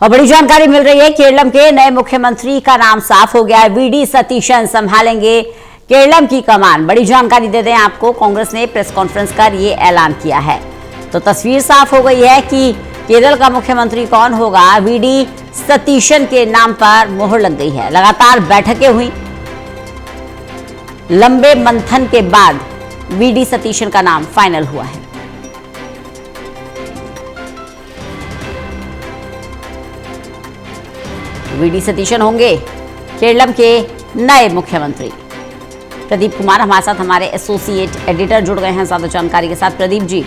और बड़ी जानकारी मिल रही है, केरलम के नए मुख्यमंत्री का नाम साफ हो गया है। वीडी सतीशन संभालेंगे केरलम की कमान। बड़ी जानकारी दे दें आपको, कांग्रेस ने प्रेस कॉन्फ्रेंस कर ये ऐलान किया है। तो तस्वीर साफ हो गई है कि केरल का मुख्यमंत्री कौन होगा। वीडी सतीशन के नाम पर मोहर लग गई है। लगातार बैठकें हुई, लंबे मंथन के बाद वीडी सतीशन का नाम फाइनल हुआ है। वीडी सतीशन होंगे केरलम के नए मुख्यमंत्री। प्रदीप कुमार हमारे साथ, हमारे एसोसिएट एडिटर जुड़ गए हैं ज्यादा जानकारी के साथ। प्रदीप जी,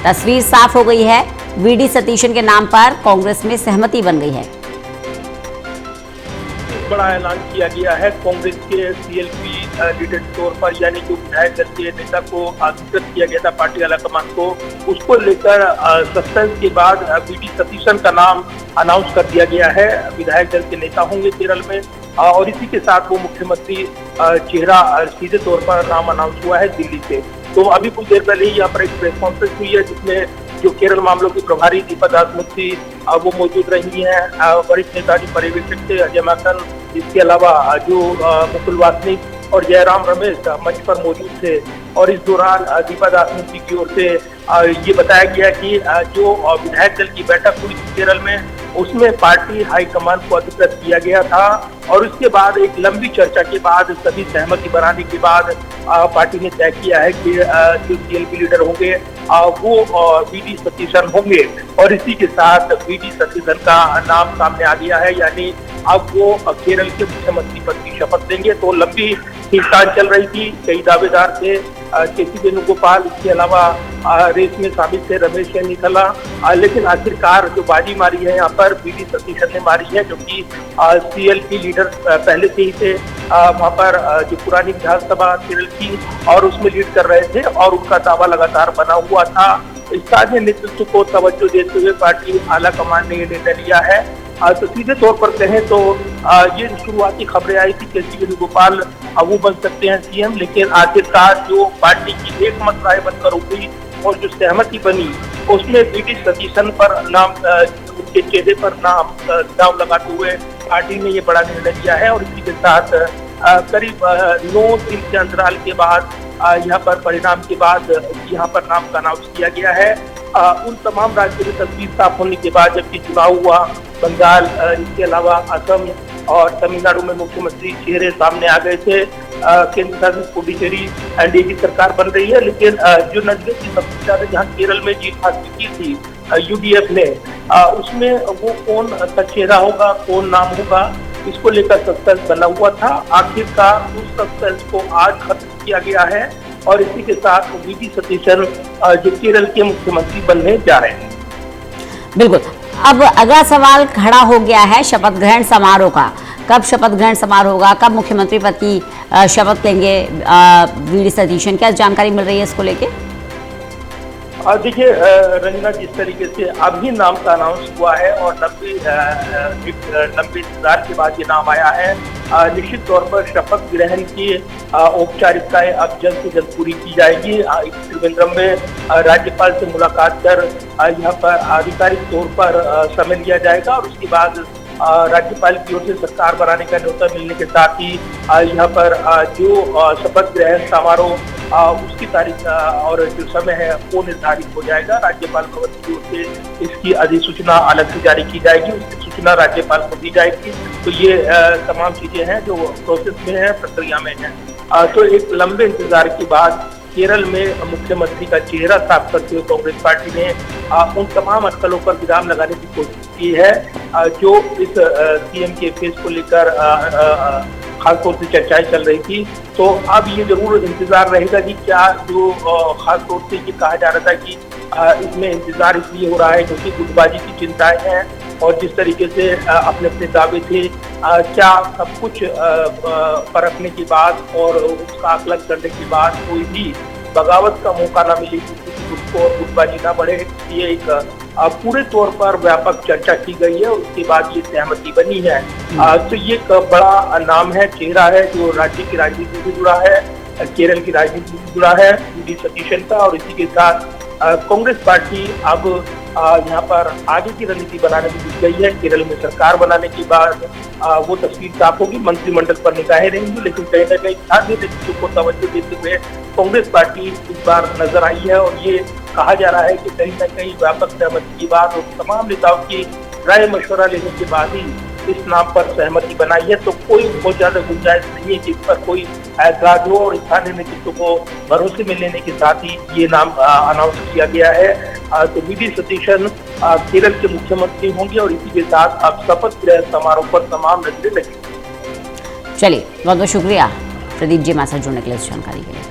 तस्वीर साफ हो गई है, वीडी सतीशन के नाम पर कांग्रेस में सहमति बन गई है। बड़ा ऐलान किया गया है कांग्रेस के सीएलपी लीडर के तौर पर, यानी जो विधायक दल के नेता को आमंत्रित किया गया था पार्टी आलाकमान को, उसको लेकर सस्पेंस के बाद वीडी सतीशन का नाम अनाउंस कर दिया गया है। विधायक दल के नेता होंगे केरल में और इसी के साथ वो मुख्यमंत्री चेहरा सीधे तौर पर नाम अनाउंस हुआ है दिल्ली से। तो अभी कुछ देर पहले यहाँ पर एक प्रेस कॉन्फ्रेंस हुई है जिसमें जो केरल मामलों की प्रभारी दीपा दासमुन्शी वो मौजूद रही हैं। वरिष्ठ नेता जी पर्यवेक्षक थे अजय माकन, इसके अलावा जो मुकुल वासनिक और जयराम रमेश मंच पर मौजूद थे। और इस दौरान दीपा दासमुन्शी की ओर से ये बताया गया कि जो विधायक दल की बैठक हुई केरल में, उसमें पार्टी हाईकमान को अधिकृत किया गया था और उसके बाद एक लंबी चर्चा के बाद, सभी सहमति बनाने के बाद पार्टी ने तय किया है कि जो सीएलपी लीडर होंगे वो वीडी सतीशन होंगे। और इसी के साथ वीडी सतीशन का नाम सामने आ गया है, यानी अब वो केरल के मुख्यमंत्री पद की शपथ लेंगे। तो लंबी खींचतान चल रही थी, कई दावेदार थे, केसी वेणुगोपाल, इसके अलावा रेस में शामिल थे रमेश निखला, लेकिन आखिरकार जो बाजी मारी है यहाँ पर वीडी सतीशन ने मारी है, जो कि सीएलपी लीडर पहले से ही थे वहाँ पर, जो पुरानी विधानसभा केरल की, और उसमें लीड कर रहे थे और उनका दावा लगातार बना हुआ था। स्थानीय नेतृत्व को तवज्जो देते हुए पार्टी आला कमान ने ये निर्णय लिया है। तो सीधे तौर पर कहें तो ये शुरुआती खबरें आई थी केसी वेणुगोपाल वो बन सकते हैं सीएम, लेकिन आखिरकार जो पार्टी की एकमत राय बनकर उठी और जो सहमति बनी, उसमें वीडी सतीशन पर नाम, उनके चेहरे पर नाम लगाते हुए पार्टी ने ये बड़ा निर्णय लिया है। और इसी के साथ करीब 9 दिन के अंतराल के बाद यहाँ पर परिणाम के बाद यहाँ पर नाम का अनाउंस किया गया है। उन तमाम राज्यों में तस्वीर साफ होने के बाद, जबकि चुनाव हुआ बंगाल, इसके अलावा असम और तमिलनाडु में मुख्यमंत्री चेहरे सामने आ गए थे। केंद्र शासित पुडुचेरी एनडीए की सरकार बन रही है, लेकिन जो नजदीक की सबसे ज्यादा जहाँ केरल में जीत हासिल की थी यूडीएफ ने, उसमें वो कौन सा चेहरा होगा, कौन नाम होगा, इसको लेकर सस्पेंस बना हुआ था। आखिरकार उस सस्पेंस को आज खत्म किया गया है और इसी के साथ वीडी सतीशन जो केरल के मुख्यमंत्री बनने जा रहे हैं। बिल्कुल, अब अगला सवाल खड़ा हो गया है शपथ ग्रहण समारोह का। कब शपथ ग्रहण समारोह होगा, कब मुख्यमंत्री पद की शपथ लेंगे वीडी सतीशन? क्या जानकारी मिल रही है इसको लेके? देखिए रंजना, जिस तरीके से अभी नाम का अनाउंस हुआ है और लंबे इंतजार के बाद ये नाम आया है, निश्चित तौर पर शपथ ग्रहण की औपचारिकताएं अब जल्द से जल्द पूरी की जाएगी। त्रिवेंद्रम में राज्यपाल से मुलाकात कर यहाँ पर आधिकारिक तौर पर समय लिया जाएगा और उसके बाद राज्यपाल की ओर से सरकार बनाने का न्योता मिलने के साथ ही यहाँ पर जो शपथ ग्रहण समारोह उसकी तारीख और जो समय है वो निर्धारित हो जाएगा। राज्यपाल भवन की ओर से इसकी अधिसूचना अलग से जारी की जाएगी, उसकी सूचना राज्यपाल को दी जाएगी। तो ये तमाम चीजें हैं जो प्रोसेस में है, प्रक्रिया में है। तो एक लंबे इंतजार के बाद केरल में मुख्यमंत्री का चेहरा साफ करते हुए कांग्रेस पार्टी ने उन तमाम अटकलों पर विराम लगाने की कोशिश की है जो इस सीएम के फेस को लेकर खासतौर से चर्चाएं चल रही थी। तो अब ये जरूर इंतजार रहेगा कि क्या जो खासतौर से ये कहा जा रहा था कि इसमें इंतजार इसलिए हो रहा है क्योंकि गुटबाजी की चिंताएं हैं और जिस तरीके से अपने अपने दावे थे, क्या सब कुछ परखने के बाद और उसका आकलन करने के बाद कोई भी बगावत का मौका ना मिले, किसी गुट को और गुटबाजी ना बढ़े, इसलिए एक पूरे तौर पर व्यापक चर्चा की गई है। उसके बाद ये सहमति बनी है। तो ये एक बड़ा नाम है, चेहरा है जो राज्य की राजनीति से जुड़ा है, केरल की राजनीति से जुड़ा है, वीडी सतीशन का। और इसी के साथ कांग्रेस पार्टी अब यहाँ पर आगे की रणनीति बनाने में जुट गई है। केरल में सरकार बनाने के बाद वो तस्वीर साफ होगी, मंत्रिमंडल पर निगाहें रहेंगी, लेकिन कहीं न कहीं स्थानीय नेतृत्व को तवज्जो देते हुए कांग्रेस पार्टी इस बार नजर आई है। और ये कहा जा रहा है कि कहीं न कहीं व्यापक सहमति के बाद और तमाम नेताओं की राय मशवरा लेने के बाद ही इस नाम पर सहमति बनाई है। तो कोई बहुत ज्यादा गुंजाइश नहीं है कि इस पर कोई ऐतराज हो, और स्थानीय नेतृत्व को भरोसे में लेने के साथ ही ये नाम अनाउंस किया गया है। तो वी.डी. सतीशन केरल के मुख्यमंत्री होंगे और इसी के साथ अब शपथ ग्रहण समारोह पर तमाम नजरें लगी। चलिए, बहुत बहुत शुक्रिया प्रदीप जी हमारे साथ जुड़ने के लिए, इस जानकारी के लिए।